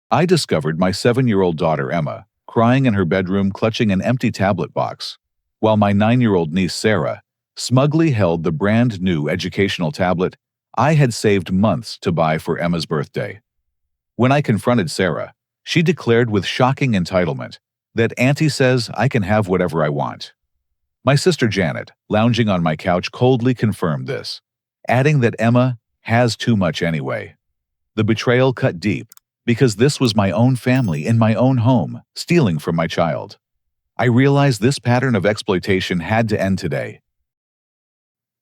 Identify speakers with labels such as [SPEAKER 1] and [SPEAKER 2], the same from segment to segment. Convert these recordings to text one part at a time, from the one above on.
[SPEAKER 1] I discovered my 7-year-old daughter Emma crying in her bedroom clutching an empty tablet box, while my 9-year-old niece Sarah smugly held the brand new educational tablet I had saved months to buy for Emma's birthday. When I confronted Sarah, she declared with shocking entitlement that Auntie says I can have whatever I want. My sister Janet, lounging on my couch, coldly confirmed this, adding that Emma has too much anyway. The betrayal cut deep, because this was my own family in my own home, stealing from my child. I realized this pattern of exploitation had to end today.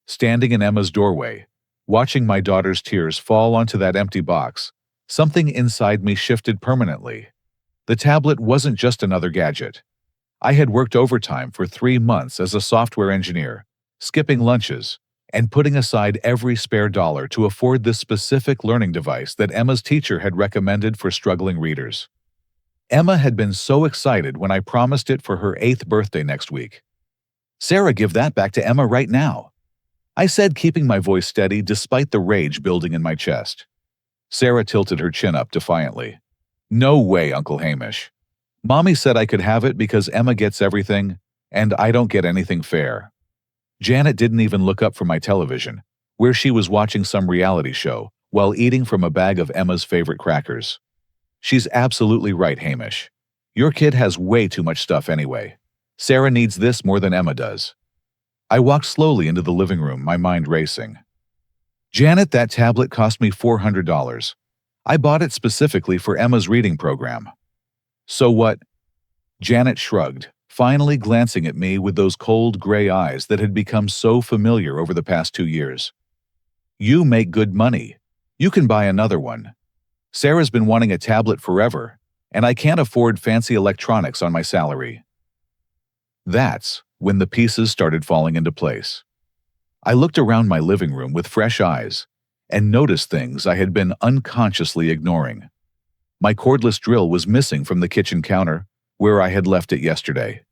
[SPEAKER 1] Standing in Emma's doorway, watching my daughter's tears fall onto that empty box, something inside me shifted permanently. The tablet wasn't just another gadget. I had worked overtime for 3 months as a software engineer, skipping lunches, and putting aside every spare dollar to afford this specific learning device that Emma's teacher had recommended for struggling readers. Emma had been so excited when I promised it for her 8th birthday next week. "Sarah, give that back to Emma right now," I said, keeping my voice steady despite the rage building in my chest. Sarah tilted her chin up defiantly. "No way, Uncle Hamish. Mommy said I could have it because Emma gets everything, and I don't get anything fair." Janet didn't even look up from my television, where she was watching some reality show while eating from a bag of Emma's favorite crackers. "She's absolutely right, Hamish. Your kid has way too much stuff anyway. Sarah needs this more than Emma does." I walked slowly into the living room, my mind racing. "Janet, that tablet cost me $400. I bought it specifically for Emma's reading program." "So what?" Janet shrugged, finally glancing at me with those cold gray eyes that had become so familiar over the past 2 years. "You make good money. You can buy another one. Sarah's been wanting a tablet forever, and I can't afford fancy electronics on my salary." That's when the pieces started falling into place. I looked around my living room with fresh eyes and noticed things I had been unconsciously ignoring. My cordless drill was missing from the kitchen counter, where I had left it yesterday.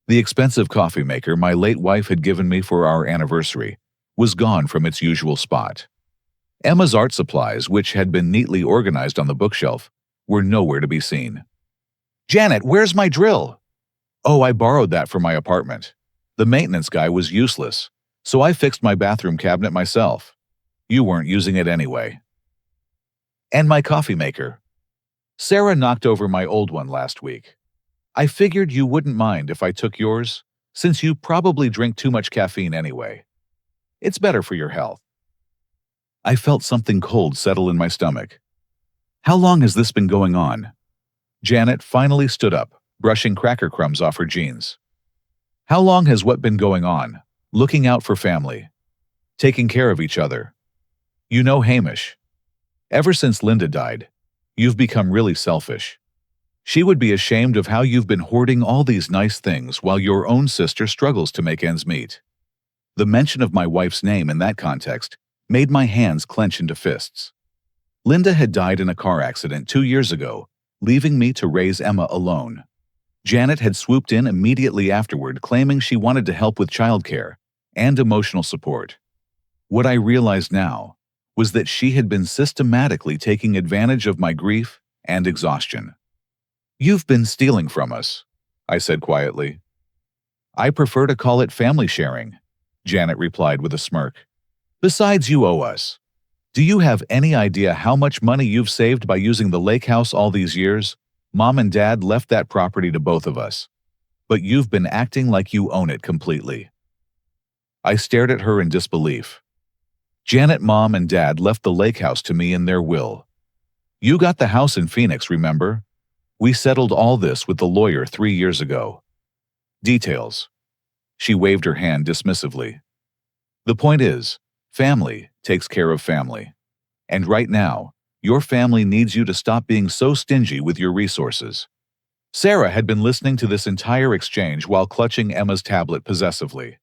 [SPEAKER 1] The expensive coffee maker my late wife had given me for our anniversary was gone from its usual spot. Emma's art supplies, which had been neatly organized on the bookshelf, were nowhere to be seen. "Janet, where's my drill?" "Oh, I borrowed that from my apartment. The maintenance guy was useless, so I fixed my bathroom cabinet myself. You weren't using it anyway." "And my coffee maker?" "Sarah knocked over my old one last week. I figured you wouldn't mind if I took yours, since you probably drink too much caffeine anyway. It's better for your health." I felt something cold settle in my stomach. How long has this been going on? Janet finally stood up, brushing cracker crumbs off her jeans. "How long has what been going on? Looking out for family. Taking care of each other. You know, Hamish, ever since Linda died, you've become really selfish. She would be ashamed of how you've been hoarding all these nice things while your own sister struggles to make ends meet." The mention of my wife's name in that context made my hands clench into fists. Linda had died in a car accident 2 years ago, leaving me to raise Emma alone. Janet had swooped in immediately afterward, claiming she wanted to help with childcare and emotional support. What I realized now was that she had been systematically taking advantage of my grief and exhaustion. "You've been stealing from us," I said quietly. "I prefer to call it family sharing," Janet replied with a smirk. "Besides, you owe us. Do you have any idea how much money you've saved by using the lake house all these years? Mom and Dad left that property to both of us, but you've been acting like you own it completely." I stared at her in disbelief. "Janet, Mom and Dad left the lake house to me in their will. You got the house in Phoenix, remember? We settled all this with the lawyer 3 years ago. Details." She waved her hand dismissively. "The point is, family takes care of family. And right now, your family needs you to stop being so stingy with your resources." Sarah had been listening to this entire exchange while clutching Emma's tablet possessively.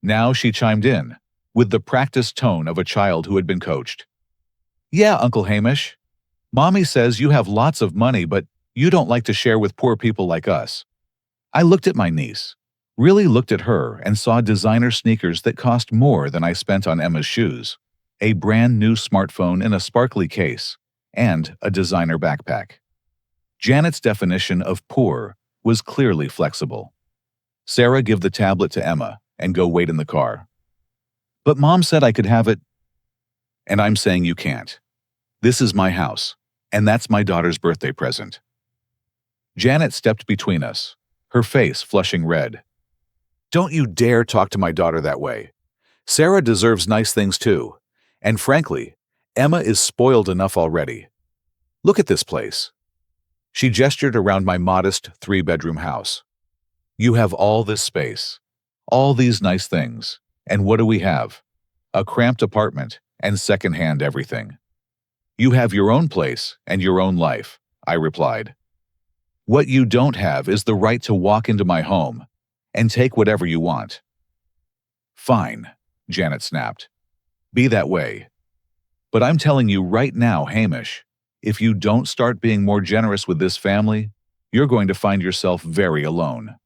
[SPEAKER 1] Now she chimed in, with the practiced tone of a child who had been coached. "Yeah, Uncle Hamish. Mommy says you have lots of money, but you don't like to share with poor people like us." I looked at my niece, really looked at her, and saw designer sneakers that cost more than I spent on Emma's shoes, a brand new smartphone in a sparkly case, and a designer backpack. Janet's definition of poor was clearly flexible. Sarah, give the tablet to Emma and go wait in the car. But Mom said I could have it, and I'm saying you can't. This is my house, and that's my daughter's birthday present. Janet stepped between us, her face flushing red. Don't you dare talk to my daughter that way. Sarah deserves nice things too, and frankly, Emma is spoiled enough already. Look at this place. She gestured around my modest 3-bedroom house. You have all this space, all these nice things, and what do we have? A cramped apartment and secondhand everything. You have your own place and your own life, I replied. What you don't have is the right to walk into my home and take whatever you want. Fine, Janet snapped. Be that way. But I'm telling you right now, Hamish, if you don't start being more generous with this family, you're going to find yourself very alone.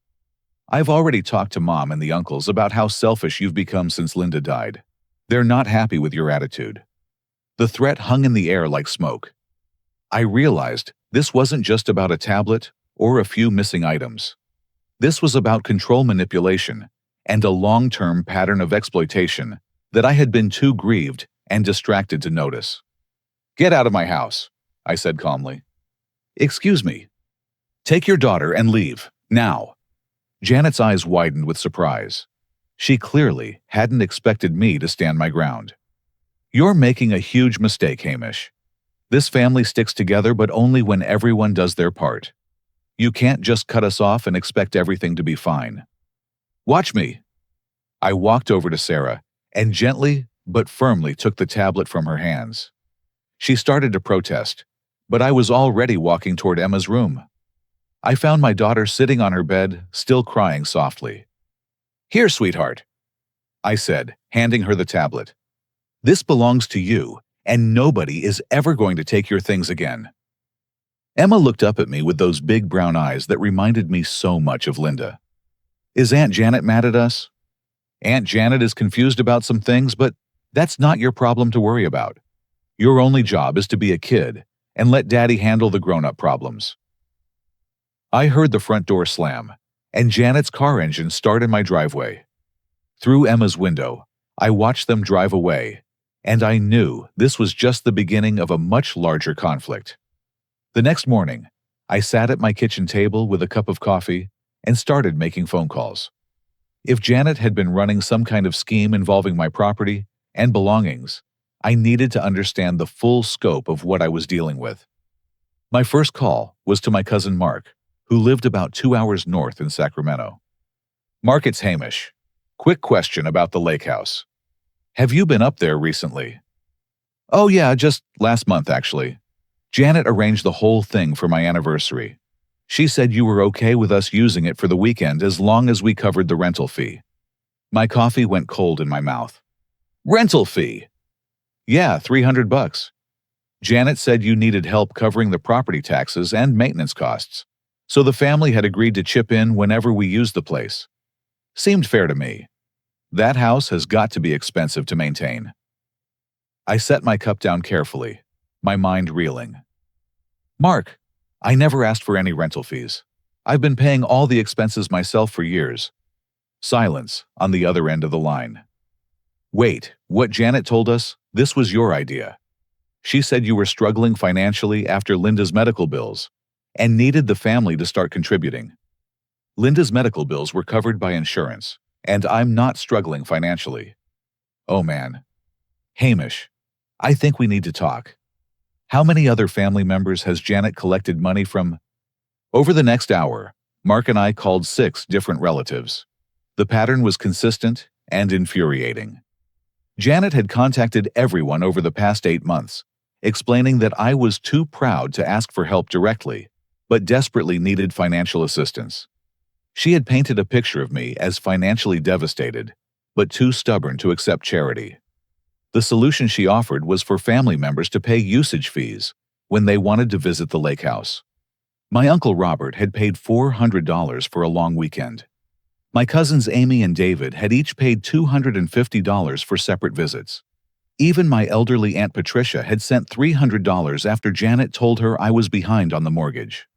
[SPEAKER 1] I've already talked to Mom and the uncles about how selfish you've become since Linda died. They're not happy with your attitude. The threat hung in the air like smoke. I realized this wasn't just about a tablet or a few missing items. This was about control manipulation and a long-term pattern of exploitation that I had been too grieved and distracted to notice. Get out of my house, I said calmly. Excuse me. Take your daughter and leave, now. Janet's eyes widened with surprise. She clearly hadn't expected me to stand my ground. You're making a huge mistake, Hamish. This family sticks together, but only when everyone does their part. You can't just cut us off and expect everything to be fine. Watch me. I walked over to Sarah and gently but firmly took the tablet from her hands. She started to protest, but I was already walking toward Emma's room. I found my daughter sitting on her bed, still crying softly. Here, sweetheart, I said, handing her the tablet. This belongs to you, and nobody is ever going to take your things again. Emma looked up at me with those big brown eyes that reminded me so much of Linda. Is Aunt Janet mad at us? Aunt Janet is confused about some things, but that's not your problem to worry about. Your only job is to be a kid and let Daddy handle the grown-up problems. I heard the front door slam, and Janet's car engine start in my driveway. Through Emma's window, I watched them drive away, and I knew this was just the beginning of a much larger conflict. The next morning, I sat at my kitchen table with a cup of coffee and started making phone calls. If Janet had been running some kind of scheme involving my property and belongings, I needed to understand the full scope of what I was dealing with. My first call was to my cousin Mark, who lived about 2 hours north in Sacramento. Mark, it's Hamish. Quick question about the lake house. Have you been up there recently? Oh yeah, just last month actually. Janet arranged the whole thing for my anniversary. She said you were okay with us using it for the weekend as long as we covered the rental fee. My coffee went cold in my mouth. Rental fee? Yeah, $300. Janet said you needed help covering the property taxes and maintenance costs, so the family had agreed to chip in whenever we used the place. Seemed fair to me. That house has got to be expensive to maintain. I set my cup down carefully, my mind reeling. Mark, I never asked for any rental fees. I've been paying all the expenses myself for years. Silence on the other end of the line. Wait, what Janet told us, this was your idea. She said you were struggling financially after Linda's medical bills and needed the family to start contributing. Linda's medical bills were covered by insurance, and I'm not struggling financially. Oh man. Hamish, I think we need to talk. How many other family members has Janet collected money from? Over the next hour, Mark and I called 6 different relatives. The pattern was consistent and infuriating. Janet had contacted everyone over the past 8 months, explaining that I was too proud to ask for help directly, but desperately needed financial assistance. She had painted a picture of me as financially devastated, but too stubborn to accept charity. The solution she offered was for family members to pay usage fees when they wanted to visit the lake house. My Uncle Robert had paid $400 for a long weekend. My cousins Amy and David had each paid $250 for separate visits. Even my elderly Aunt Patricia had sent $300 after Janet told her I was behind on the mortgage.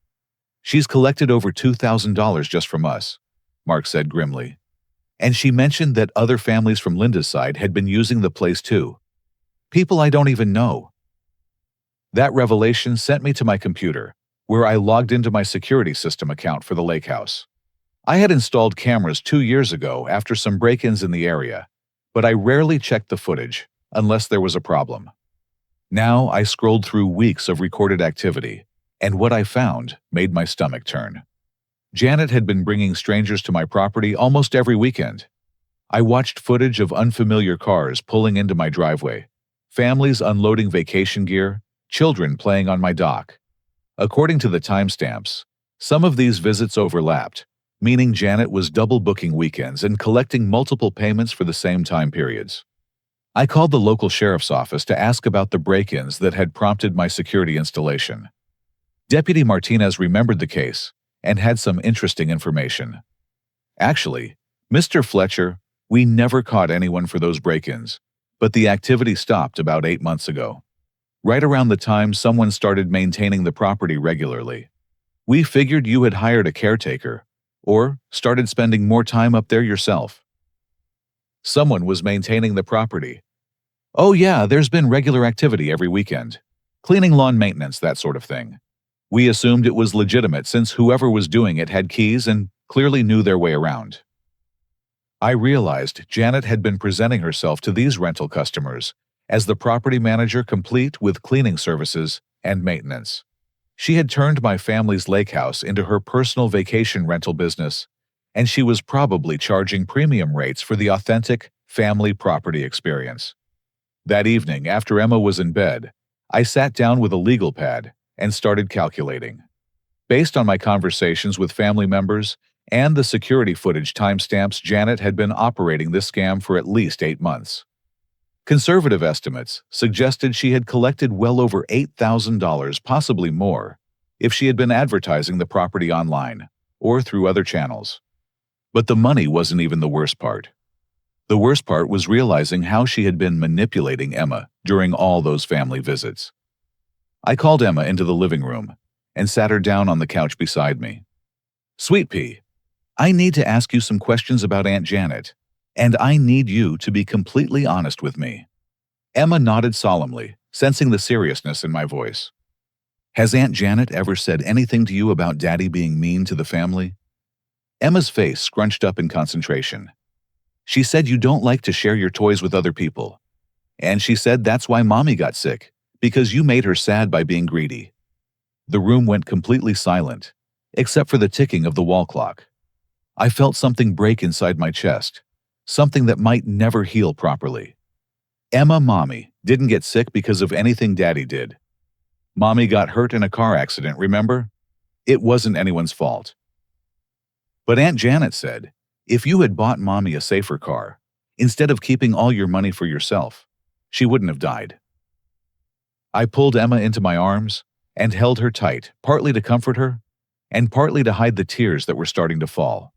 [SPEAKER 1] She's collected over $2,000 just from us, Mark said grimly. And she mentioned that other families from Linda's side had been using the place too. People I don't even know. That revelation sent me to my computer, where I logged into my security system account for the lake house. I had installed cameras 2 years ago after some break-ins in the area, but I rarely checked the footage unless there was a problem. Now I scrolled through weeks of recorded activity, and what I found made my stomach turn. Janet had been bringing strangers to my property almost every weekend. I watched footage of unfamiliar cars pulling into my driveway, families unloading vacation gear, children playing on my dock. According to the timestamps, some of these visits overlapped, meaning Janet was double booking weekends and collecting multiple payments for the same time periods. I called the local sheriff's office to ask about the break-ins that had prompted my security installation. Deputy Martinez remembered the case and had some interesting information. Actually, Mr. Fletcher, we never caught anyone for those break-ins, but the activity stopped about 8 months ago, right around the time someone started maintaining the property regularly. We figured you had hired a caretaker, or started spending more time up there yourself. Someone was maintaining the property. Oh yeah, there's been regular activity every weekend. Cleaning, lawn maintenance, that sort of thing. We assumed it was legitimate since whoever was doing it had keys and clearly knew their way around. I realized Janet had been presenting herself to these rental customers as the property manager complete with cleaning services and maintenance. She had turned my family's lake house into her personal vacation rental business, and she was probably charging premium rates for the authentic family property experience. That evening, after Emma was in bed, I sat down with a legal pad and started calculating. Based on my conversations with family members and the security footage timestamps, Janet had been operating this scam for at least 8 months. Conservative estimates suggested she had collected well over $8,000, possibly more, if she had been advertising the property online or through other channels. But the money wasn't even the worst part. The worst part was realizing how she had been manipulating Emma during all those family visits. I called Emma into the living room and sat her down on the couch beside me. Sweet Pea, I need to ask you some questions about Aunt Janet, and I need you to be completely honest with me. Emma nodded solemnly, sensing the seriousness in my voice. Has Aunt Janet ever said anything to you about Daddy being mean to the family? Emma's face scrunched up in concentration. She said you don't like to share your toys with other people. And she said that's why Mommy got sick, because you made her sad by being greedy. The room went completely silent, except for the ticking of the wall clock. I felt something break inside my chest, something that might never heal properly. Emma, Mommy didn't get sick because of anything Daddy did. Mommy got hurt in a car accident, remember? It wasn't anyone's fault. But Aunt Janet said, if you had bought Mommy a safer car, instead of keeping all your money for yourself, she wouldn't have died. I pulled Emma into my arms and held her tight, partly to comfort her and partly to hide the tears that were starting to fall.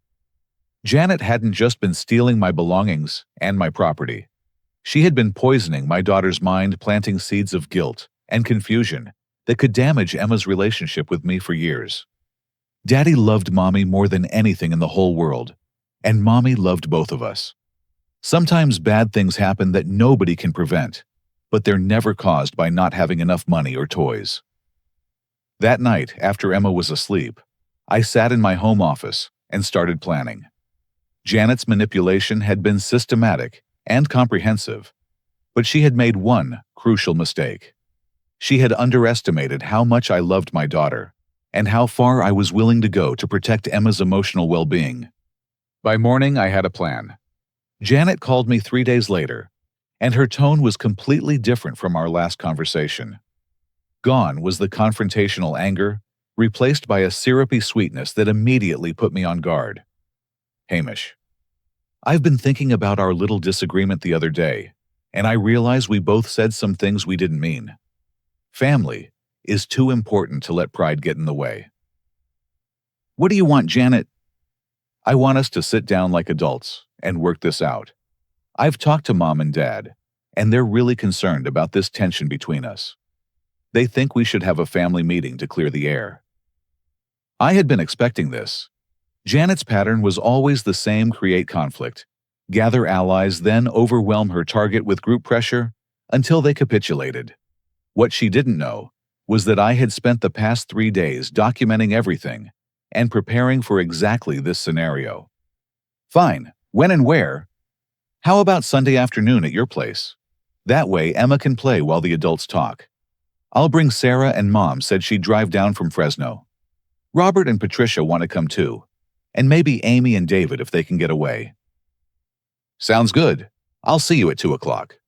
[SPEAKER 1] Janet hadn't just been stealing my belongings and my property. She had been poisoning my daughter's mind, planting seeds of guilt and confusion that could damage Emma's relationship with me for years. Daddy loved Mommy more than anything in the whole world, and Mommy loved both of us. Sometimes bad things happen that nobody can prevent, but they're never caused by not having enough money or toys. That night, after Emma was asleep, I sat in my home office and started planning. Janet's manipulation had been systematic and comprehensive, but she had made one crucial mistake. She had underestimated how much I loved my daughter and how far I was willing to go to protect Emma's emotional well-being. By morning, I had a plan. Janet called me 3 days later, and her tone was completely different from our last conversation. Gone was the confrontational anger, replaced by a syrupy sweetness that immediately put me on guard. Hamish, I've been thinking about our little disagreement the other day, and I realize we both said some things we didn't mean. Family is too important to let pride get in the way. What do you want, Janet? I want us to sit down like adults and work this out. I've talked to Mom and Dad, and they're really concerned about this tension between us. They think we should have a family meeting to clear the air. I had been expecting this. Janet's pattern was always the same: create conflict, gather allies, then overwhelm her target with group pressure until they capitulated. What she didn't know was that I had spent the past 3 days documenting everything and preparing for exactly this scenario. Fine, when and where? How about Sunday afternoon at your place? That way Emma can play while the adults talk. I'll bring Sarah, and Mom said she'd drive down from Fresno. Robert and Patricia want to come too, and maybe Amy and David if they can get away. Sounds good. I'll see you at 2 o'clock.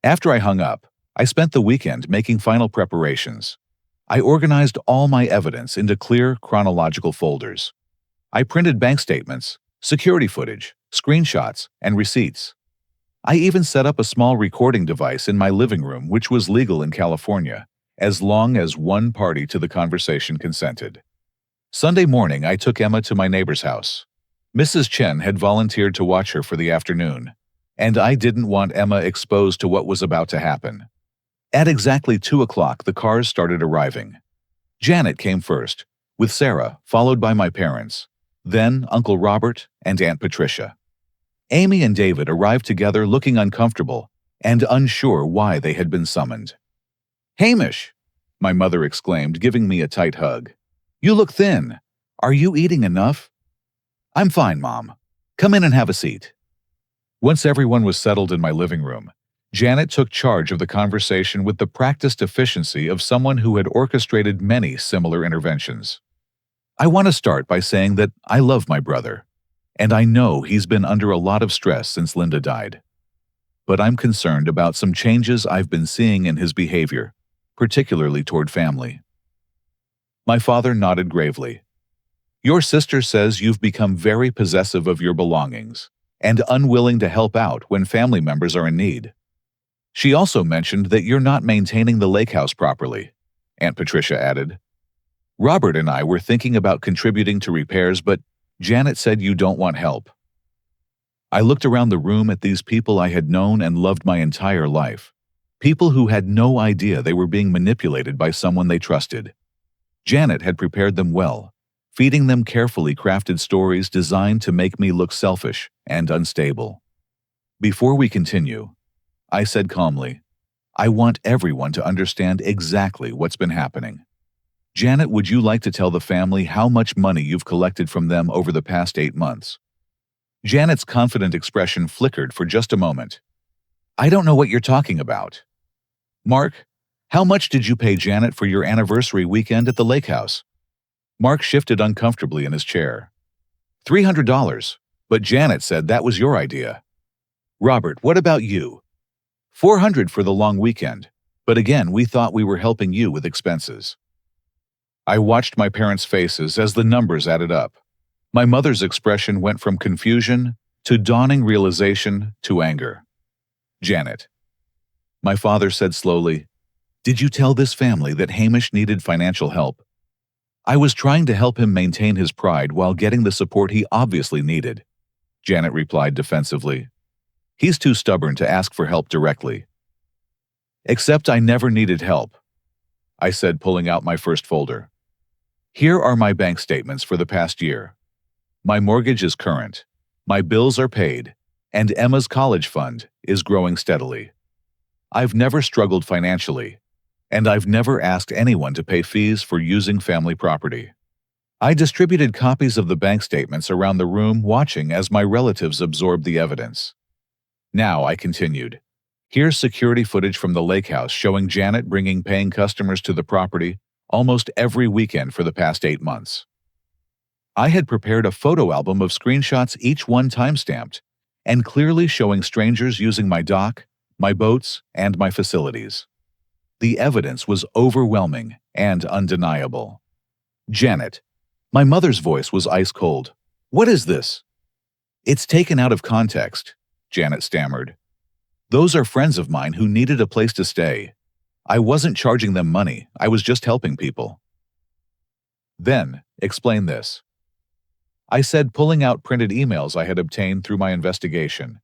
[SPEAKER 1] After I hung up, I spent the weekend making final preparations. I organized all my evidence into clear, chronological folders. I printed bank statements, security footage, screenshots, and receipts. I even set up a small recording device in my living room, which was legal in California, as long as one party to the conversation consented. Sunday morning, I took Emma to my neighbor's house. Mrs. Chen had volunteered to watch her for the afternoon, and I didn't want Emma exposed to what was about to happen. At exactly 2 o'clock, the cars started arriving. Janet came first, with Sarah, followed by my parents, then Uncle Robert and Aunt Patricia. Amy and David arrived together, looking uncomfortable and unsure why they had been summoned. "Hamish!" my mother exclaimed, giving me a tight hug. "You look thin. Are you eating enough?" "I'm fine, Mom. Come in and have a seat." Once everyone was settled in my living room, Janet took charge of the conversation with the practiced efficiency of someone who had orchestrated many similar interventions. "I want to start by saying that I love my brother, and I know he's been under a lot of stress since Linda died. But I'm concerned about some changes I've been seeing in his behavior, particularly toward family." My father nodded gravely. "Your sister says you've become very possessive of your belongings and unwilling to help out when family members are in need. She also mentioned that you're not maintaining the lake house properly," Aunt Patricia added. "Robert and I were thinking about contributing to repairs, but Janet said you don't want help." I looked around the room at these people I had known and loved my entire life. People who had no idea they were being manipulated by someone they trusted. Janet had prepared them well, feeding them carefully crafted stories designed to make me look selfish and unstable. "Before we continue," I said calmly, "I want everyone to understand exactly what's been happening. Janet, would you like to tell the family how much money you've collected from them over the past 8 months? Janet's confident expression flickered for just a moment. "I don't know what you're talking about." "Mark, how much did you pay Janet for your anniversary weekend at the lake house?" Mark shifted uncomfortably in his chair. $300, but Janet said that was your idea." "Robert, what about you?" $400 for the long weekend, but again, we thought we were helping you with expenses." I watched my parents' faces as the numbers added up. My mother's expression went from confusion to dawning realization to anger. "Janet." My father said slowly, "Did you tell this family that Hamish needed financial help?" "I was trying to help him maintain his pride while getting the support he obviously needed," Janet replied defensively. "He's too stubborn to ask for help directly." "Except I never needed help," I said, pulling out my first folder. "Here are my bank statements for the past year. My mortgage is current, my bills are paid, and Emma's college fund is growing steadily. I've never struggled financially, and I've never asked anyone to pay fees for using family property." I distributed copies of the bank statements around the room, watching as my relatives absorbed the evidence. "Now," I continued, "here's security footage from the lake house showing Janet bringing paying customers to the property almost every weekend for the past 8 months. I had prepared a photo album of screenshots, each one timestamped, and clearly showing strangers using my dock, my boats, and my facilities. The evidence was overwhelming and undeniable." "Janet," my mother's voice was ice cold, "what is this?" "It's taken out of context," Janet stammered. "Those are friends of mine who needed a place to stay. I wasn't charging them money, I was just helping people." "Then, explain this," I said, pulling out printed emails I had obtained through my investigation.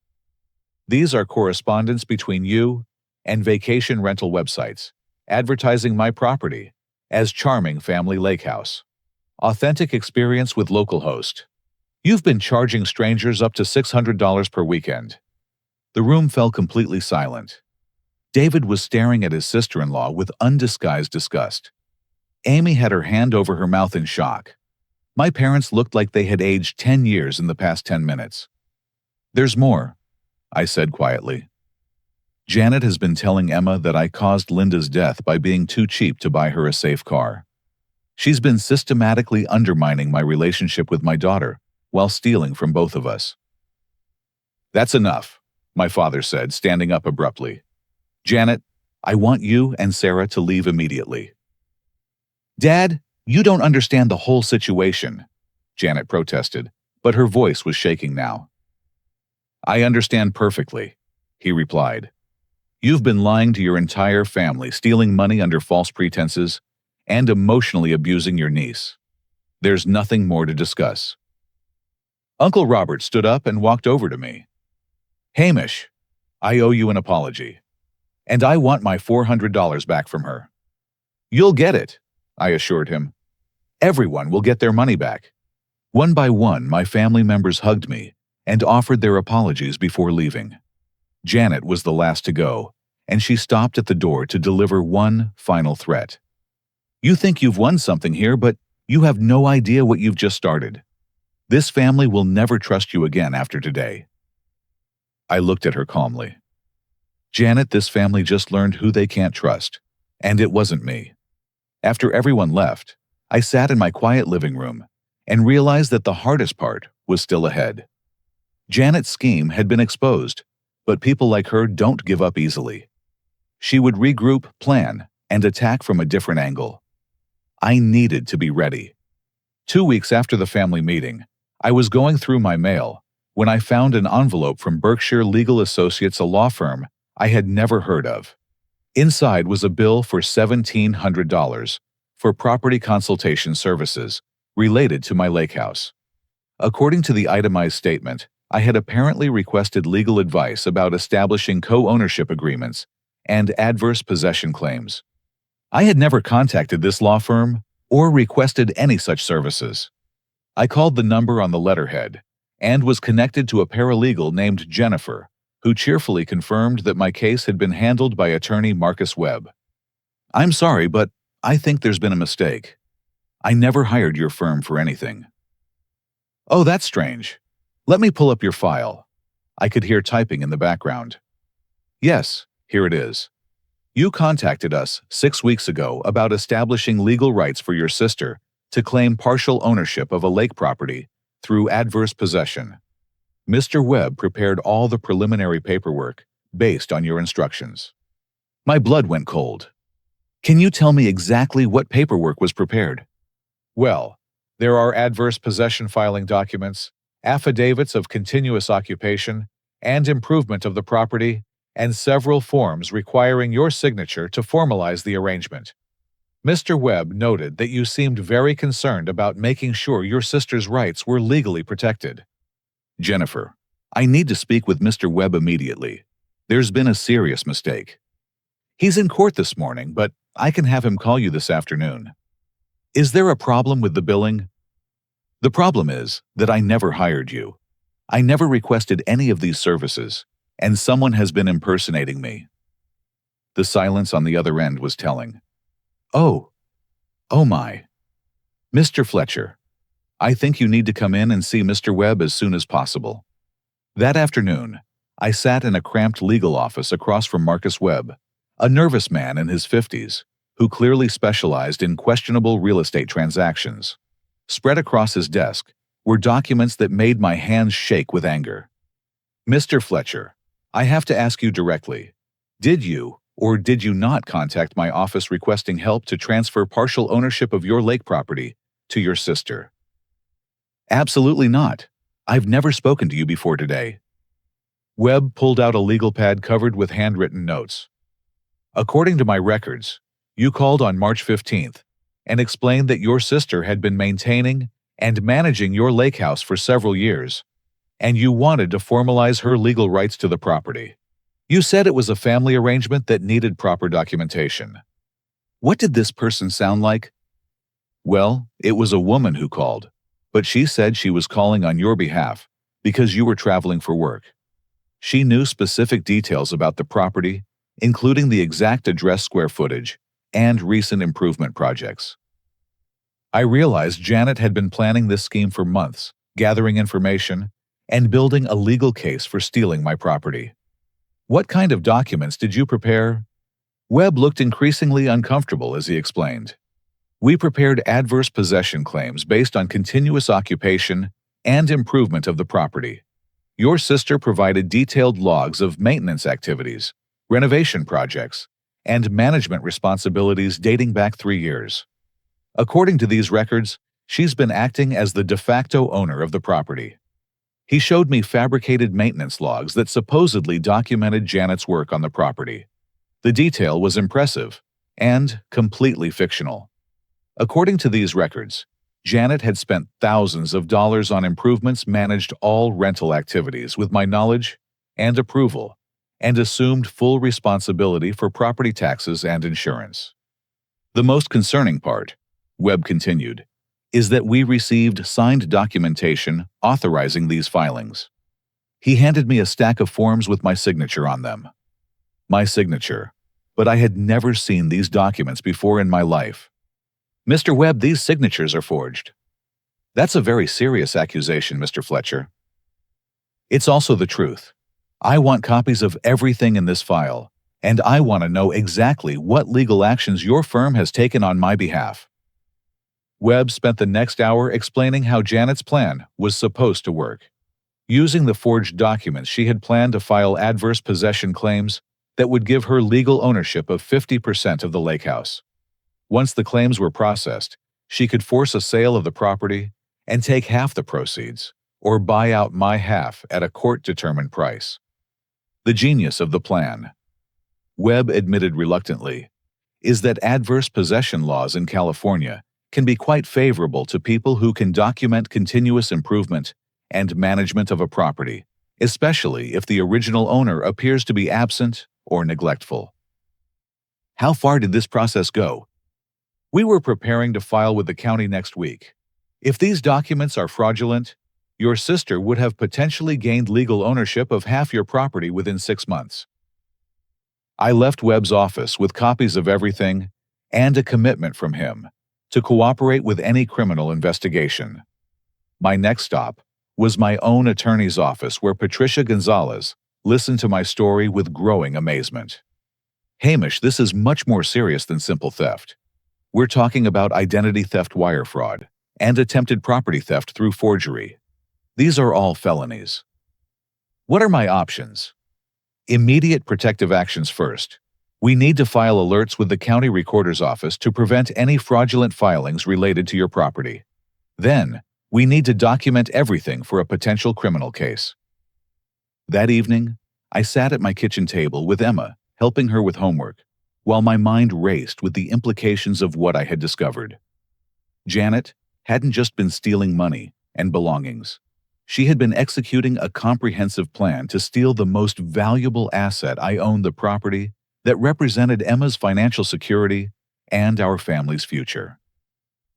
[SPEAKER 1] "These are correspondence between you and vacation rental websites, advertising my property as Charming Family Lake House. Authentic experience with local host. You've been charging strangers up to $600 per weekend. The room fell completely silent. David was staring at his sister-in-law with undisguised disgust. Amy had her hand over her mouth in shock. My parents looked like they had aged 10 years in the past 10 minutes. There's more, I said quietly. Janet has been telling Emma that I caused Linda's death by being too cheap to buy her a safe car. She's been systematically undermining my relationship with my daughter while stealing from both of us. That's enough, my father said, standing up abruptly. Janet, I want you and Sarah to leave immediately. Dad, you don't understand the whole situation, Janet protested, but her voice was shaking now. I understand perfectly, he replied. You've been lying to your entire family, stealing money under false pretenses, and emotionally abusing your niece. There's nothing more to discuss. Uncle Robert stood up and walked over to me. Hamish, I owe you an apology. And I want my $400 back from her. You'll get it, I assured him. Everyone will get their money back. One by one, my family members hugged me and offered their apologies before leaving. Janet was the last to go, and she stopped at the door to deliver one final threat. You think you've won something here, but you have no idea what you've just started. This family will never trust you again after today. I looked at her calmly. Janet, this family just learned who they can't trust, and it wasn't me. After everyone left, I sat in my quiet living room and realized that the hardest part was still ahead. Janet's scheme had been exposed, but people like her don't give up easily. She would regroup, plan, and attack from a different angle. I needed to be ready. 2 weeks after the family meeting, I was going through my mail when I found an envelope from Berkshire Legal Associates, a law firm I had never heard of. Inside was a bill for $1,700 for property consultation services related to my lake house. According to the itemized statement, I had apparently requested legal advice about establishing co-ownership agreements and adverse possession claims. I had never contacted this law firm or requested any such services. I called the number on the letterhead and was connected to a paralegal named Jennifer, who cheerfully confirmed that my case had been handled by attorney Marcus Webb. I'm sorry, but I think there's been a mistake. I never hired your firm for anything. Oh, that's strange. Let me pull up your file. I could hear typing in the background. Yes, here it is. You contacted us 6 weeks ago about establishing legal rights for your sister to claim partial ownership of a lake property through adverse possession. Mr. Webb prepared all the preliminary paperwork based on your instructions. My blood went cold. Can you tell me exactly what paperwork was prepared? Well, there are adverse possession filing documents, affidavits of continuous occupation and improvement of the property, and several forms requiring your signature to formalize the arrangement. Mr. Webb noted that you seemed very concerned about making sure your sister's rights were legally protected. Jennifer, I need to speak with Mr. Webb immediately. There's been a serious mistake. He's in court this morning, but I can have him call you this afternoon. Is there a problem with the billing? The problem is that I never hired you. I never requested any of these services, and someone has been impersonating me. The silence on the other end was telling. Oh my. Mr. Fletcher, I think you need to come in and see Mr. Webb as soon as possible. That afternoon, I sat in a cramped legal office across from Marcus Webb, a nervous man in his 50s, who clearly specialized in questionable real estate transactions. Spread across his desk were documents that made my hands shake with anger. Mr. Fletcher, I have to ask you directly, did you or did you not contact my office requesting help to transfer partial ownership of your lake property to your sister? Absolutely not. I've never spoken to you before today. Webb pulled out a legal pad covered with handwritten notes. According to my records, you called on March 15th and explained that your sister had been maintaining and managing your lake house for several years, and you wanted to formalize her legal rights to the property. You said it was a family arrangement that needed proper documentation. What did this person sound like? Well, it was a woman who called, but she said she was calling on your behalf because you were traveling for work. She knew specific details about the property, including the exact address, square footage, and recent improvement projects. I realized Janet had been planning this scheme for months, gathering information and building a legal case for stealing my property. What kind of documents did you prepare? Webb looked increasingly uncomfortable as he explained. We prepared adverse possession claims based on continuous occupation and improvement of the property. Your sister provided detailed logs of maintenance activities, renovation projects, and management responsibilities dating back 3 years. According to these records, she's been acting as the de facto owner of the property. He showed me fabricated maintenance logs that supposedly documented Janet's work on the property. The detail was impressive and completely fictional. According to these records, Janet had spent thousands of dollars on improvements, managed all rental activities with my knowledge and approval, and assumed full responsibility for property taxes and insurance. The most concerning part, Webb continued, is that we received signed documentation authorizing these filings. He handed me a stack of forms with my signature on them. My signature, but I had never seen these documents before in my life. Mr. Webb, these signatures are forged. That's a very serious accusation, Mr. Fletcher. It's also the truth. I want copies of everything in this file, and I want to know exactly what legal actions your firm has taken on my behalf. Webb spent the next hour explaining how Janet's plan was supposed to work. Using the forged documents, she had planned to file adverse possession claims that would give her legal ownership of 50% of the lake house. Once the claims were processed, she could force a sale of the property and take half the proceeds, or buy out my half at a court-determined price. The genius of the plan, Webb admitted reluctantly, is that adverse possession laws in California can be quite favorable to people who can document continuous improvement and management of a property, especially if the original owner appears to be absent or neglectful. How far did this process go? We were preparing to file with the county next week. If these documents are fraudulent, your sister would have potentially gained legal ownership of half your property within 6 months. I left Webb's office with copies of everything and a commitment from him to cooperate with any criminal investigation. My next stop was my own attorney's office, where Patricia Gonzalez listened to my story with growing amazement. Hamish, this is much more serious than simple theft. We're talking about identity theft, wire fraud, and attempted property theft through forgery. These are all felonies. What are my options? Immediate protective actions first. We need to file alerts with the county recorder's office to prevent any fraudulent filings related to your property. Then, we need to document everything for a potential criminal case. That evening, I sat at my kitchen table with Emma, helping her with homework, while my mind raced with the implications of what I had discovered. Janet hadn't just been stealing money and belongings. She had been executing a comprehensive plan to steal the most valuable asset I owned, the property that represented Emma's financial security and our family's future.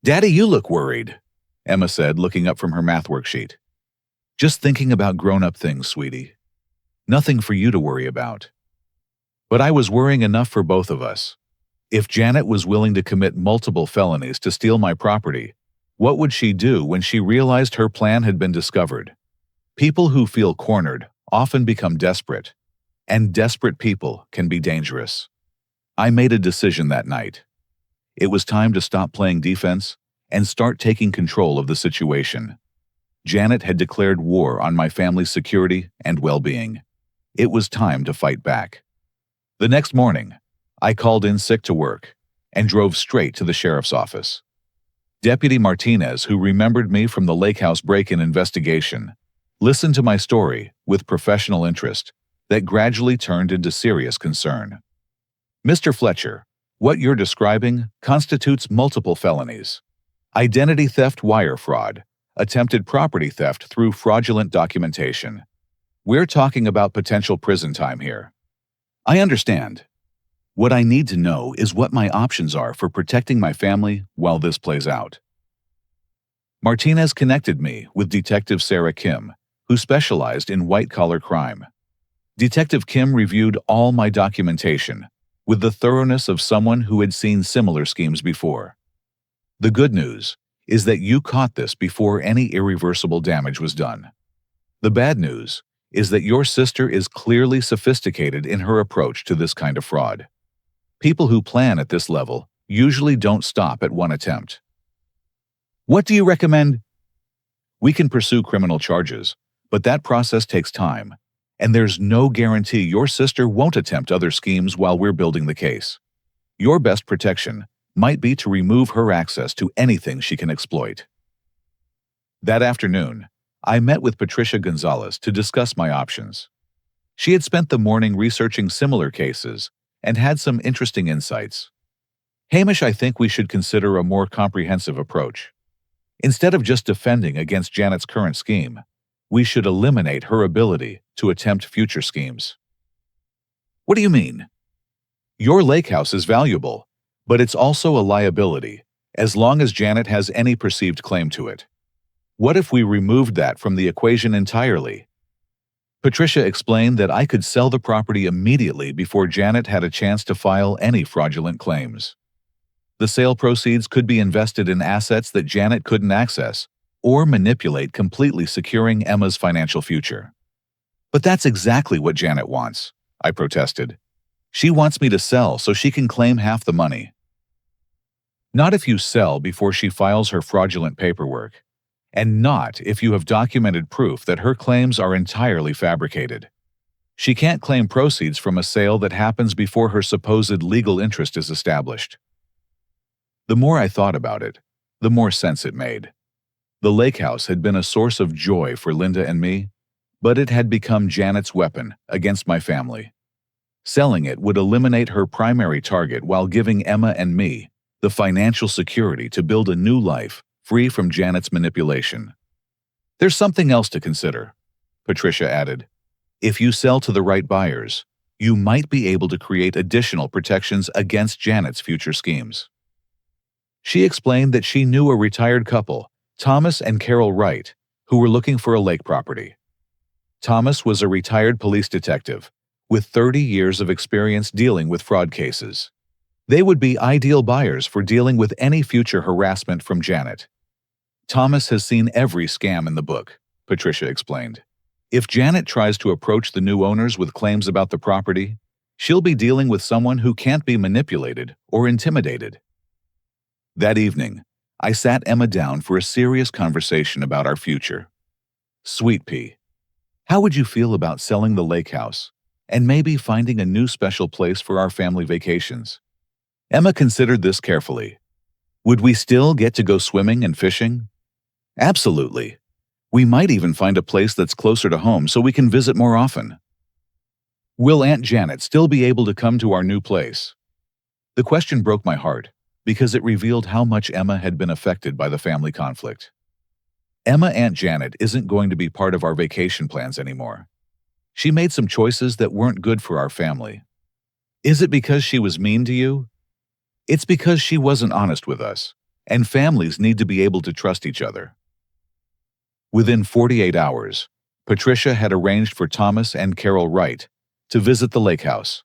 [SPEAKER 1] "Daddy, you look worried," Emma said, looking up from her math worksheet. "Just thinking about grown-up things, sweetie. Nothing for you to worry about." But I was worrying enough for both of us. If Janet was willing to commit multiple felonies to steal my property, what would she do when she realized her plan had been discovered? People who feel cornered often become desperate, and desperate people can be dangerous. I made a decision that night. It was time to stop playing defense and start taking control of the situation. Janet had declared war on my family's security and well-being. It was time to fight back. The next morning, I called in sick to work and drove straight to the sheriff's office. Deputy Martinez, who remembered me from the lake house break-in investigation, listened to my story with professional interest that gradually turned into serious concern. "Mr. Fletcher, what you're describing constitutes multiple felonies: identity theft, wire fraud, attempted property theft through fraudulent documentation. We're talking about potential prison time here." "I understand." What I need to know is what my options are for protecting my family while this plays out. Martinez connected me with Detective Sarah Kim, who specialized in white-collar crime. Detective Kim reviewed all my documentation with the thoroughness of someone who had seen similar schemes before. The good news is that you caught this before any irreversible damage was done. The bad news is that your sister is clearly sophisticated in her approach to this kind of fraud. People who plan at this level usually don't stop at one attempt. What do you recommend? We can pursue criminal charges, but that process takes time, and there's no guarantee your sister won't attempt other schemes while we're building the case. Your best protection might be to remove her access to anything she can exploit. That afternoon, I met with Patricia Gonzalez to discuss my options. She had spent the morning researching similar cases and had some interesting insights. Hamish, I think we should consider a more comprehensive approach. Instead of just defending against Janet's current scheme, we should eliminate her ability to attempt future schemes. What do you mean? Your lake house is valuable, but it's also a liability, as long as Janet has any perceived claim to it. What if we removed that from the equation entirely? Patricia explained that I could sell the property immediately before Janet had a chance to file any fraudulent claims. The sale proceeds could be invested in assets that Janet couldn't access or manipulate, completely securing Emma's financial future. But that's exactly what Janet wants, I protested. She wants me to sell so she can claim half the money. Not if you sell before she files her fraudulent paperwork, and not if you have documented proof that her claims are entirely fabricated. She can't claim proceeds from a sale that happens before her supposed legal interest is established. The more I thought about it, the more sense it made. The lake house had been a source of joy for Linda and me, but it had become Janet's weapon against my family. Selling it would eliminate her primary target while giving Emma and me the financial security to build a new life free from Janet's manipulation. There's something else to consider, Patricia added. If you sell to the right buyers, you might be able to create additional protections against Janet's future schemes. She explained that she knew a retired couple, Thomas and Carol Wright, who were looking for a lake property. Thomas was a retired police detective with 30 years of experience dealing with fraud cases. They would be ideal buyers for dealing with any future harassment from Janet. Thomas has seen every scam in the book, Patricia explained. If Janet tries to approach the new owners with claims about the property, she'll be dealing with someone who can't be manipulated or intimidated. That evening, I sat Emma down for a serious conversation about our future. Sweet pea, how would you feel about selling the lake house and maybe finding a new special place for our family vacations? Emma considered this carefully. Would we still get to go swimming and fishing? Absolutely. We might even find a place that's closer to home so we can visit more often. Will Aunt Janet still be able to come to our new place? The question broke my heart, because it revealed how much Emma had been affected by the family conflict. Aunt Janet isn't going to be part of our vacation plans anymore. She made some choices that weren't good for our family. Is it because she was mean to you? It's because she wasn't honest with us, and families need to be able to trust each other. Within 48 hours, Patricia had arranged for Thomas and Carol Wright to visit the lake house.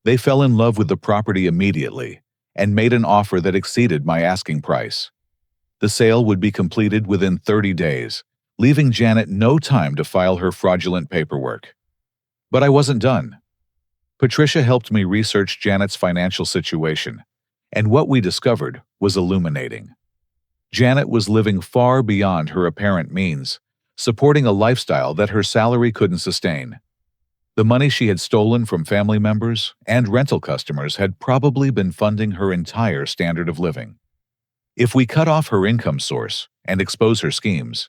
[SPEAKER 1] They fell in love with the property immediately and made an offer that exceeded my asking price. The sale would be completed within 30 days, leaving Janet no time to file her fraudulent paperwork. But I wasn't done. Patricia helped me research Janet's financial situation, and what we discovered was illuminating. Janet was living far beyond her apparent means, supporting a lifestyle that her salary couldn't sustain. The money she had stolen from family members and rental customers had probably been funding her entire standard of living. If we cut off her income source and expose her schemes,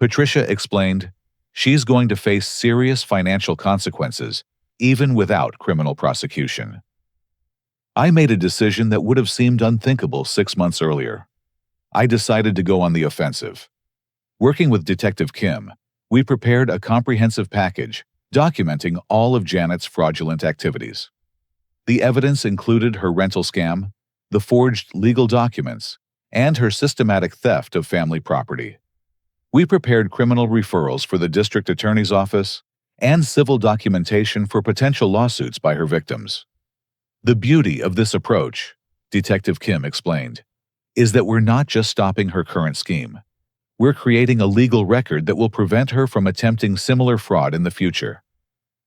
[SPEAKER 1] Patricia explained, she's going to face serious financial consequences, even without criminal prosecution. I made a decision that would have seemed unthinkable 6 months earlier. I decided to go on the offensive. Working with Detective Kim, we prepared a comprehensive package documenting all of Janet's fraudulent activities. The evidence included her rental scam, the forged legal documents, and her systematic theft of family property. We prepared criminal referrals for the district attorney's office and civil documentation for potential lawsuits by her victims. The beauty of this approach, Detective Kim explained, is that we're not just stopping her current scheme. We're creating a legal record that will prevent her from attempting similar fraud in the future.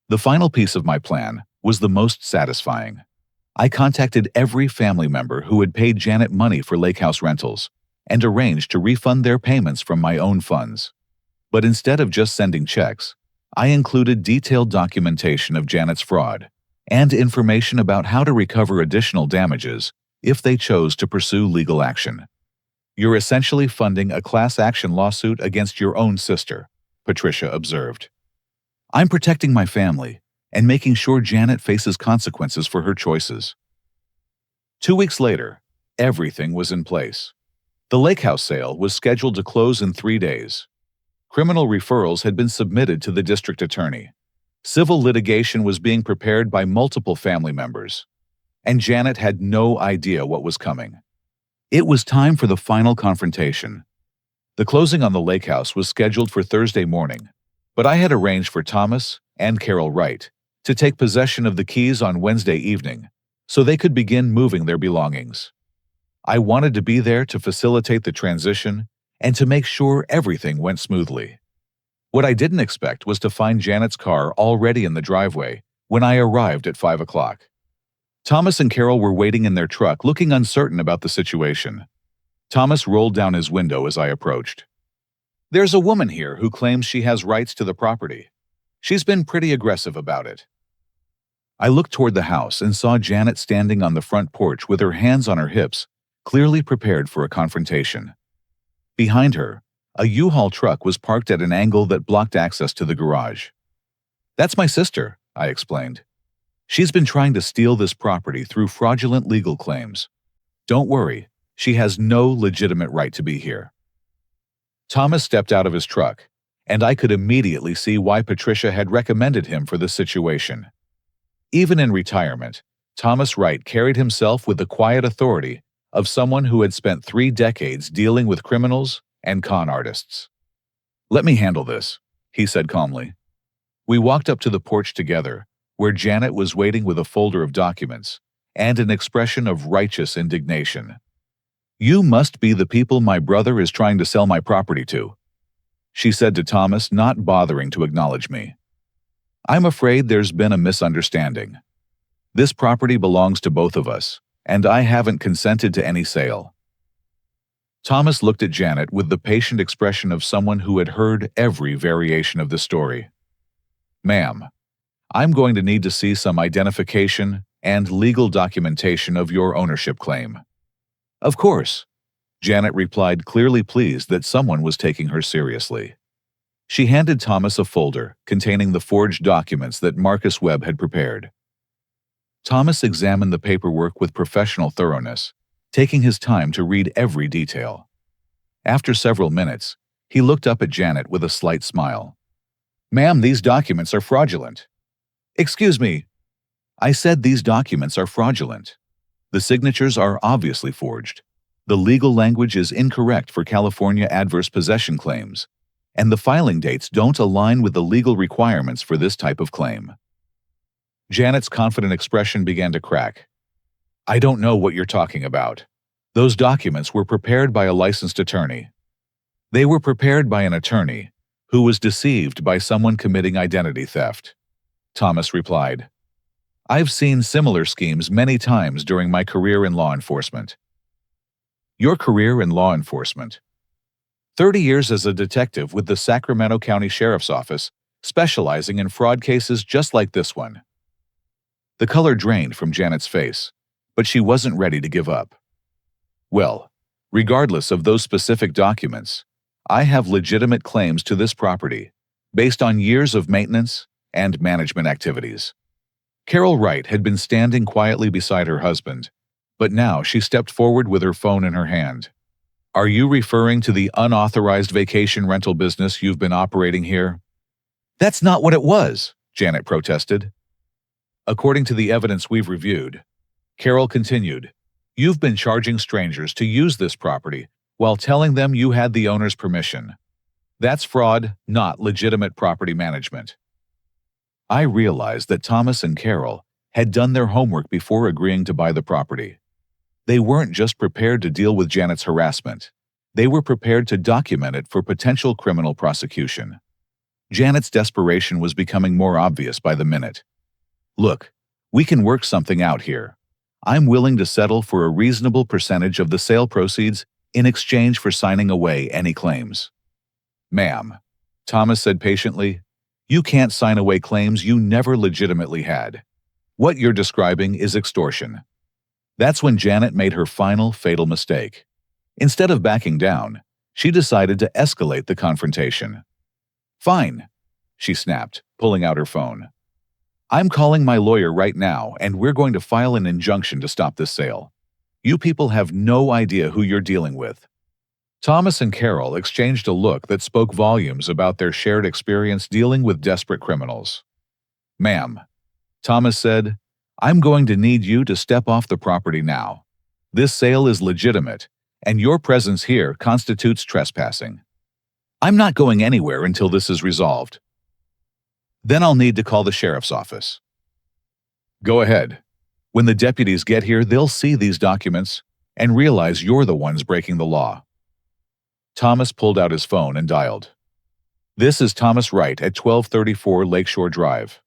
[SPEAKER 1] The final piece of my plan was the most satisfying. I contacted every family member who had paid Janet money for lake house rentals and arranged to refund their payments from my own funds. But instead of just sending checks, I included detailed documentation of Janet's fraud and information about how to recover additional damages if they chose to pursue legal action. You're essentially funding a class action lawsuit against your own sister, Patricia observed. I'm protecting my family and making sure Janet faces consequences for her choices. 2 weeks later, everything was in place. The lake house sale was scheduled to close in 3 days. Criminal referrals had been submitted to the district attorney. Civil litigation was being prepared by multiple family members, and Janet had no idea what was coming. It was time for the final confrontation. The closing on the lake house was scheduled for Thursday morning, but I had arranged for Thomas and Carol Wright to take possession of the keys on Wednesday evening so they could begin moving their belongings. I wanted to be there to facilitate the transition and to make sure everything went smoothly. What I didn't expect was to find Janet's car already in the driveway when I arrived at 5 o'clock. Thomas and Carol were waiting in their truck, looking uncertain about the situation. Thomas rolled down his window as I approached. "There's a woman here who claims she has rights to the property. She's been pretty aggressive about it." I looked toward the house and saw Janet standing on the front porch with her hands on her hips, clearly prepared for a confrontation. Behind her, a U-Haul truck was parked at an angle that blocked access to the garage. "That's my sister," I explained. "She's been trying to steal this property through fraudulent legal claims. Don't worry, she has no legitimate right to be here." Thomas stepped out of his truck, and I could immediately see why Patricia had recommended him for this situation. Even in retirement, Thomas Wright carried himself with the quiet authority of someone who had spent 3 decades dealing with criminals and con artists. "Let me handle this," he said calmly. We walked up to the porch together, where Janet was waiting with a folder of documents and an expression of righteous indignation. "You must be the people my brother is trying to sell my property to," she said to Thomas, not bothering to acknowledge me. "I'm afraid there's been a misunderstanding. This property belongs to both of us, and I haven't consented to any sale." Thomas looked at Janet with the patient expression of someone who had heard every variation of the story. "Ma'am, I'm going to need to see some identification and legal documentation of your ownership claim." "Of course," Janet replied, clearly pleased that someone was taking her seriously. She handed Thomas a folder containing the forged documents that Marcus Webb had prepared. Thomas examined the paperwork with professional thoroughness, taking his time to read every detail. After several minutes, he looked up at Janet with a slight smile. "Ma'am, these documents are fraudulent." "Excuse me." "I said these documents are fraudulent. The signatures are obviously forged. The legal language is incorrect for California adverse possession claims, and the filing dates don't align with the legal requirements for this type of claim." Janet's confident expression began to crack. "I don't know what you're talking about. Those documents were prepared by a licensed attorney." "They were prepared by an attorney who was deceived by someone committing identity theft," Thomas replied. "I've seen similar schemes many times during my career in law enforcement." "Your career in law enforcement?" 30 years as a detective with the Sacramento County Sheriff's Office, specializing in fraud cases just like this one. The color drained from Janet's face, but she wasn't ready to give up. "Well, regardless of those specific documents, I have legitimate claims to this property, based on years of maintenance and management activities." Carol Wright had been standing quietly beside her husband, but now she stepped forward with her phone in her hand. "Are you referring to the unauthorized vacation rental business you've been operating here?" "That's not what it was," Janet protested. According to the evidence we've reviewed, Carol continued, you've been charging strangers to use this property while telling them you had the owner's permission. That's fraud, not legitimate property management. I realized that Thomas and Carol had done their homework before agreeing to buy the property. They weren't just prepared to deal with Janet's harassment. They were prepared to document it for potential criminal prosecution. Janet's desperation was becoming more obvious by the minute. Look, we can work something out here. I'm willing to settle for a reasonable percentage of the sale proceeds in exchange for signing away any claims. Ma'am, Thomas said patiently, you can't sign away claims you never legitimately had. What you're describing is extortion. That's when Janet made her final fatal mistake. Instead of backing down, she decided to escalate the confrontation. Fine, she snapped, pulling out her phone. I'm calling my lawyer right now, and we're going to file an injunction to stop this sale. You people have no idea who you're dealing with. Thomas and Carol exchanged a look that spoke volumes about their shared experience dealing with desperate criminals. Ma'am, Thomas said, I'm going to need you to step off the property now. This sale is legitimate, and your presence here constitutes trespassing. I'm not going anywhere until this is resolved. Then I'll need to call the sheriff's office. Go ahead. When the deputies get here, they'll see these documents and realize you're the ones breaking the law. Thomas pulled out his phone and dialed. This is Thomas Wright at 1234 Lakeshore Drive.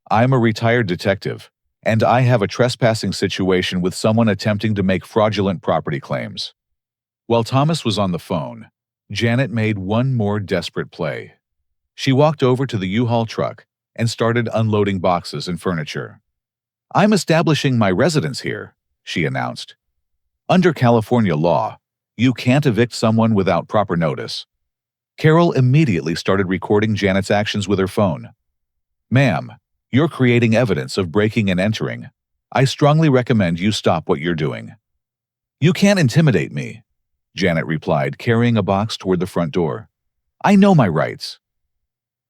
[SPEAKER 1] I'm a retired detective, and I have a trespassing situation with someone attempting to make fraudulent property claims. While Thomas was on the phone, Janet made one more desperate play. She walked over to the U-Haul truck and started unloading boxes and furniture. I'm establishing my residence here, she announced. Under California law, you can't evict someone without proper notice. Carol immediately started recording Janet's actions with her phone. Ma'am, you're creating evidence of breaking and entering. I strongly recommend you stop what you're doing. You can't intimidate me, Janet replied, carrying a box toward the front door. I know my rights.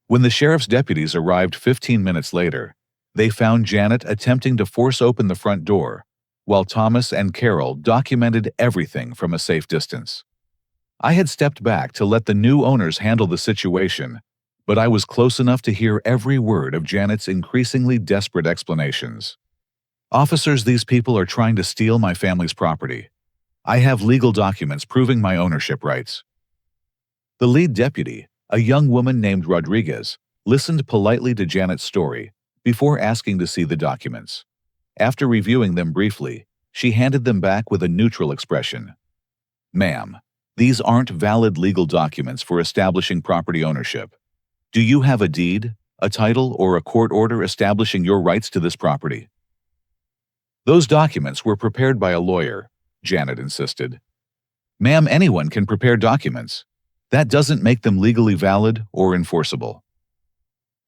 [SPEAKER 1] When the sheriff's deputies arrived 15 minutes later, they found Janet attempting to force open the front door, while Thomas and Carol documented everything from a safe distance. I had stepped back to let the new owners handle the situation, but I was close enough to hear every word of Janet's increasingly desperate explanations. Officers, these people are trying to steal my family's property. I have legal documents proving my ownership rights. The lead deputy, a young woman named Rodriguez, listened politely to Janet's story before asking to see the documents. After reviewing them briefly, she handed them back with a neutral expression. Ma'am, these aren't valid legal documents for establishing property ownership. Do you have a deed, a title, or a court order establishing your rights to this property? Those documents were prepared by a lawyer, Janet insisted. Ma'am, anyone can prepare documents. That doesn't make them legally valid or enforceable.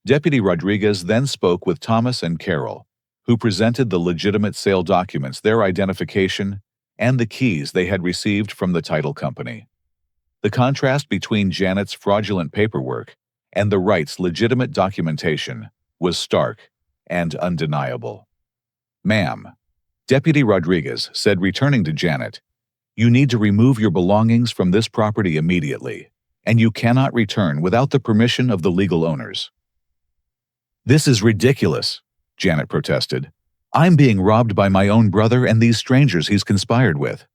[SPEAKER 1] Deputy Rodriguez then spoke with Thomas and Carol, who presented the legitimate sale documents, their identification, and the keys they had received from the title company. The contrast between Janet's fraudulent paperwork and the Wright's legitimate documentation was stark and undeniable. Ma'am, Deputy Rodriguez said, returning to Janet, you need to remove your belongings from this property immediately, and you cannot return without the permission of the legal owners. This is ridiculous, Janet protested. I'm being robbed by my own brother and these strangers he's conspired with.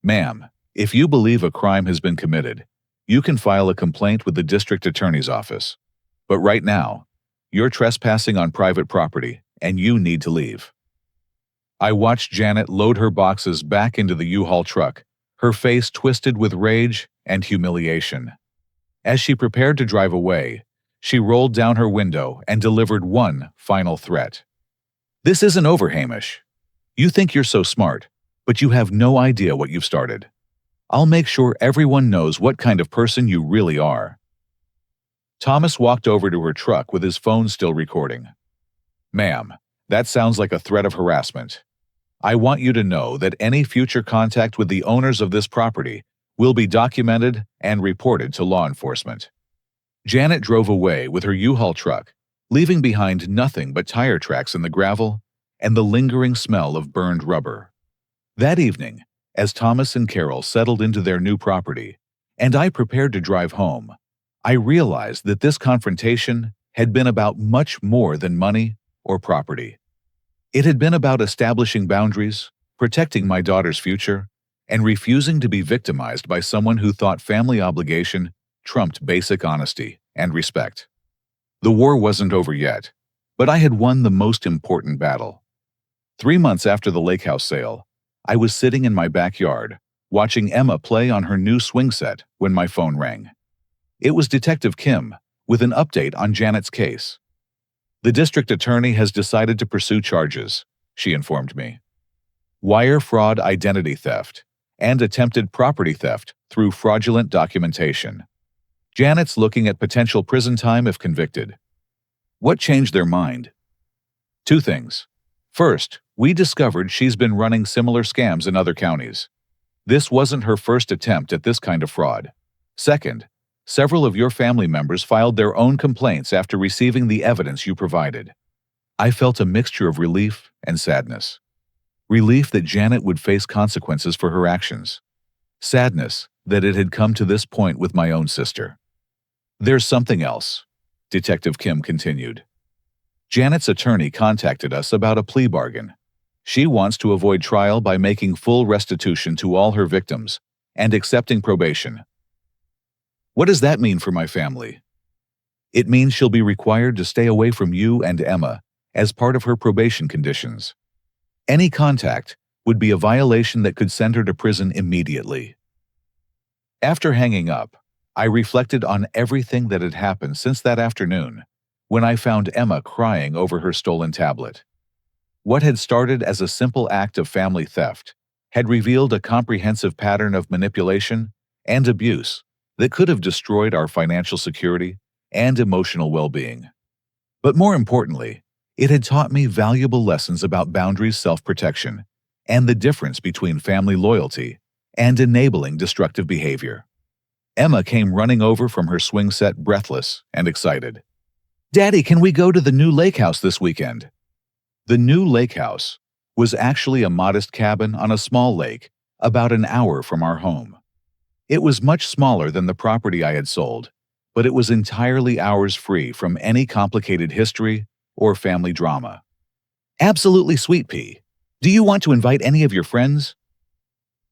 [SPEAKER 1] Ma'am, if you believe a crime has been committed, you can file a complaint with the district attorney's office. But right now, you're trespassing on private property, and you need to leave. I watched Janet load her boxes back into the U-Haul truck, her face twisted with rage and humiliation. As she prepared to drive away, she rolled down her window and delivered one final threat. This isn't over, Hamish. You think you're so smart, but you have no idea what you've started. I'll make sure everyone knows what kind of person you really are. Thomas walked over to her truck with his phone still recording. Ma'am, that sounds like a threat of harassment. I want you to know that any future contact with the owners of this property will be documented and reported to law enforcement. Janet drove away with her U-Haul truck, leaving behind nothing but tire tracks in the gravel and the lingering smell of burned rubber. That evening, as Thomas and Carol settled into their new property, and I prepared to drive home, I realized that this confrontation had been about much more than money or property. It had been about establishing boundaries, protecting my daughter's future, and refusing to be victimized by someone who thought family obligation trumped basic honesty and respect. The war wasn't over yet, but I had won the most important battle. 3 months after the lake house sale, I was sitting in my backyard, watching Emma play on her new swing set when my phone rang. It was Detective Kim, with an update on Janet's case. "The district attorney has decided to pursue charges," she informed me. "Wire fraud, identity theft, and attempted property theft through fraudulent documentation. Janet's looking at potential prison time if convicted." What changed their mind? Two things. First, we discovered she's been running similar scams in other counties. This wasn't her first attempt at this kind of fraud. Second, several of your family members filed their own complaints after receiving the evidence you provided. I felt a mixture of relief and sadness. Relief that Janet would face consequences for her actions. Sadness that it had come to this point with my own sister. "There's something else," Detective Kim continued. "Janet's attorney contacted us about a plea bargain. She wants to avoid trial by making full restitution to all her victims and accepting probation." What does that mean for my family? It means she'll be required to stay away from you and Emma as part of her probation conditions. Any contact would be a violation that could send her to prison immediately. After hanging up, I reflected on everything that had happened since that afternoon, when I found Emma crying over her stolen tablet. What had started as a simple act of family theft had revealed a comprehensive pattern of manipulation and abuse that could have destroyed our financial security and emotional well-being. But more importantly, it had taught me valuable lessons about boundaries, self-protection, and the difference between family loyalty and enabling destructive behavior. Emma came running over from her swing set breathless and excited. "Daddy, can we go to the new lake house this weekend?" The new lake house was actually a modest cabin on a small lake about an hour from our home. It was much smaller than the property I had sold, but it was entirely ours, free from any complicated history or family drama. "Absolutely, Sweet Pea. Do you want to invite any of your friends?"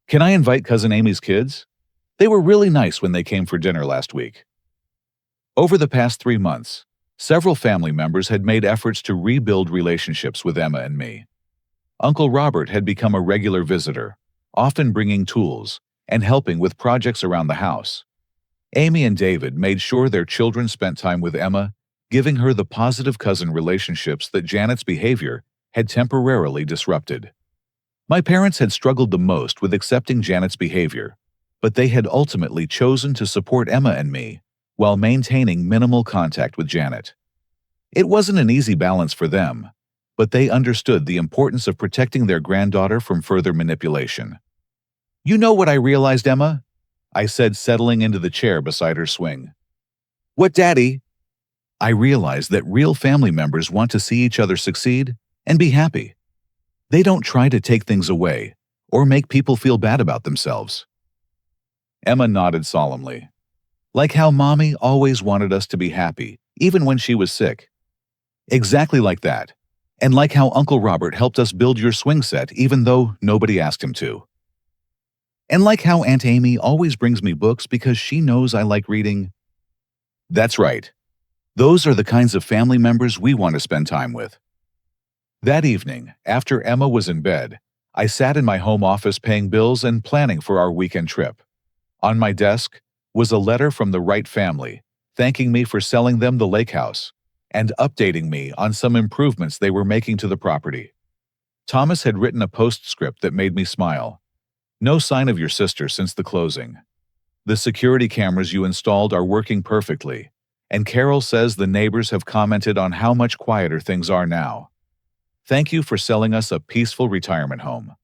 [SPEAKER 1] "Can I invite Cousin Amy's kids? They were really nice when they came for dinner last week." Over the past 3 months, several family members had made efforts to rebuild relationships with Emma and me. Uncle Robert had become a regular visitor, often bringing tools and helping with projects around the house. Amy and David made sure their children spent time with Emma, giving her the positive cousin relationships that Janet's behavior had temporarily disrupted. My parents had struggled the most with accepting Janet's behavior, but they had ultimately chosen to support Emma and me while maintaining minimal contact with Janet. It wasn't an easy balance for them, but they understood the importance of protecting their granddaughter from further manipulation. "You know what I realized, Emma?" I said, settling into the chair beside her swing. "What, Daddy?" "I realized that real family members want to see each other succeed and be happy. They don't try to take things away or make people feel bad about themselves." Emma nodded solemnly. "Like how Mommy always wanted us to be happy, even when she was sick." "Exactly like that. And like how Uncle Robert helped us build your swing set even though nobody asked him to. And like how Aunt Amy always brings me books because she knows I like reading." "That's right. Those are the kinds of family members we want to spend time with." That evening, after Emma was in bed, I sat in my home office paying bills and planning for our weekend trip. On my desk was a letter from the Wright family, thanking me for selling them the lake house and updating me on some improvements they were making to the property. Thomas had written a postscript that made me smile. "No sign of your sister since the closing. The security cameras you installed are working perfectly, and Carol says the neighbors have commented on how much quieter things are now. Thank you for selling us a peaceful retirement home."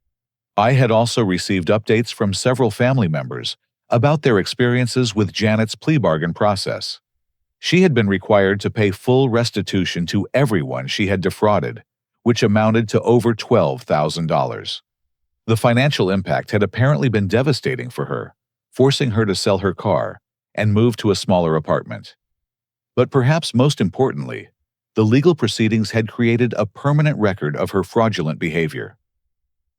[SPEAKER 1] I had also received updates from several family members about their experiences with Janet's plea bargain process. She had been required to pay full restitution to everyone she had defrauded, which amounted to over $12,000. The financial impact had apparently been devastating for her, forcing her to sell her car and move to a smaller apartment. But perhaps most importantly, the legal proceedings had created a permanent record of her fraudulent behavior.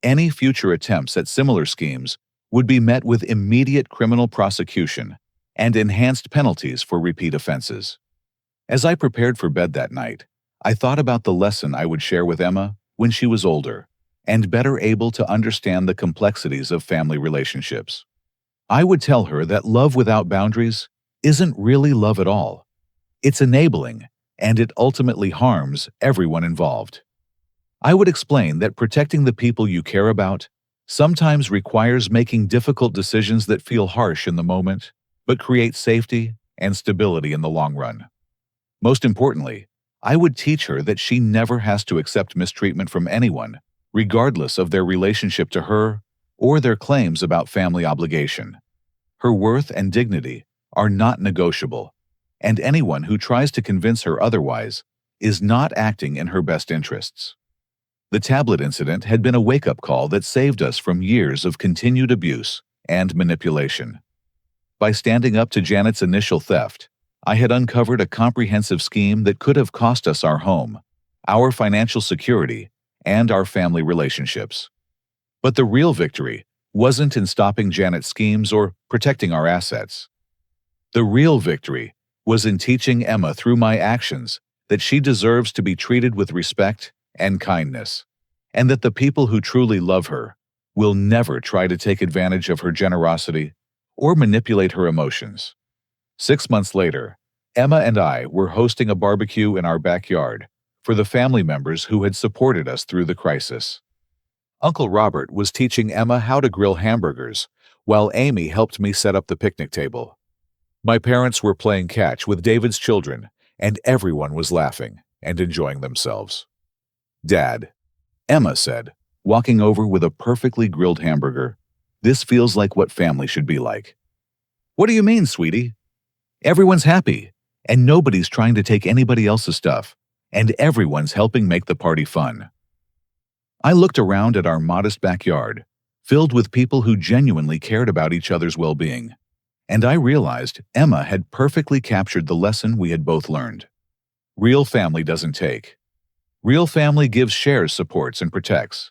[SPEAKER 1] Any future attempts at similar schemes would be met with immediate criminal prosecution and enhanced penalties for repeat offenses. As I prepared for bed that night, I thought about the lesson I would share with Emma when she was older and better able to understand the complexities of family relationships. I would tell her that love without boundaries isn't really love at all. It's enabling, and it ultimately harms everyone involved. I would explain that protecting the people you care about sometimes requires making difficult decisions that feel harsh in the moment, but create safety and stability in the long run. Most importantly, I would teach her that she never has to accept mistreatment from anyone, regardless of their relationship to her or their claims about family obligation. Her worth and dignity are not negotiable, and anyone who tries to convince her otherwise is not acting in her best interests. The tablet incident had been a wake-up call that saved us from years of continued abuse and manipulation. By standing up to Janet's initial theft, I had uncovered a comprehensive scheme that could have cost us our home, our financial security, and our family relationships. But the real victory wasn't in stopping Janet's schemes or protecting our assets. The real victory was in teaching Emma through my actions that she deserves to be treated with respect and kindness, and that the people who truly love her will never try to take advantage of her generosity or manipulate her emotions. 6 months later, Emma and I were hosting a barbecue in our backyard for the family members who had supported us through the crisis. Uncle Robert was teaching Emma how to grill hamburgers, while Amy helped me set up the picnic table. My parents were playing catch with David's children, and everyone was laughing and enjoying themselves. "Dad," Emma said, walking over with a perfectly grilled hamburger, "this feels like what family should be like." "What do you mean, sweetie?" "Everyone's happy, and nobody's trying to take anybody else's stuff, and everyone's helping make the party fun." I looked around at our modest backyard, filled with people who genuinely cared about each other's well-being, and I realized Emma had perfectly captured the lesson we had both learned. Real family doesn't take. Real family gives, shares, supports, and protects.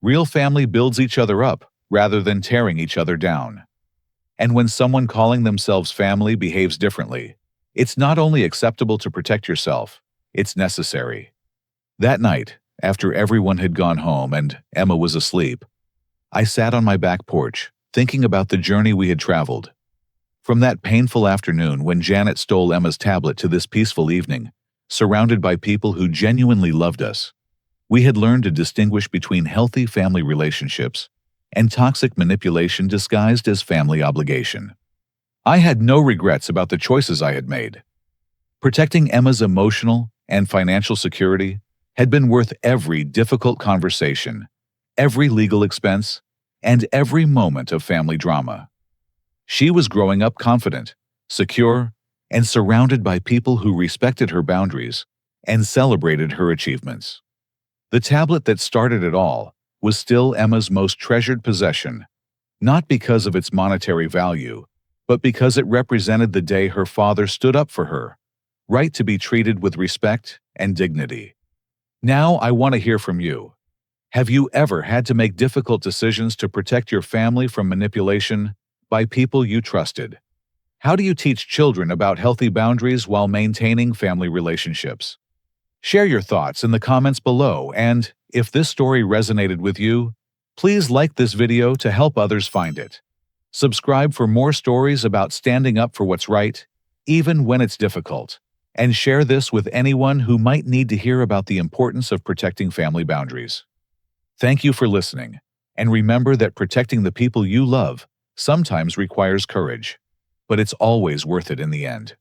[SPEAKER 1] Real family builds each other up rather than tearing each other down. And when someone calling themselves family behaves differently, it's not only acceptable to protect yourself, it's necessary. That night, after everyone had gone home and Emma was asleep, I sat on my back porch, thinking about the journey we had traveled. From that painful afternoon when Janet stole Emma's tablet to this peaceful evening, surrounded by people who genuinely loved us, we had learned to distinguish between healthy family relationships and toxic manipulation disguised as family obligation. I had no regrets about the choices I had made. Protecting Emma's emotional and financial security had been worth every difficult conversation, every legal expense, and every moment of family drama. She was growing up confident, secure, and surrounded by people who respected her boundaries and celebrated her achievements. The tablet that started it all was still Emma's most treasured possession, not because of its monetary value, but because it represented the day her father stood up for her, right to be treated with respect and dignity. Now I want to hear from you. Have you ever had to make difficult decisions to protect your family from manipulation by people you trusted? How do you teach children about healthy boundaries while maintaining family relationships? Share your thoughts in the comments below, and if this story resonated with you, please like this video to help others find it. Subscribe for more stories about standing up for what's right, even when it's difficult, and share this with anyone who might need to hear about the importance of protecting family boundaries. Thank you for listening, and remember that protecting the people you love sometimes requires courage, but it's always worth it in the end.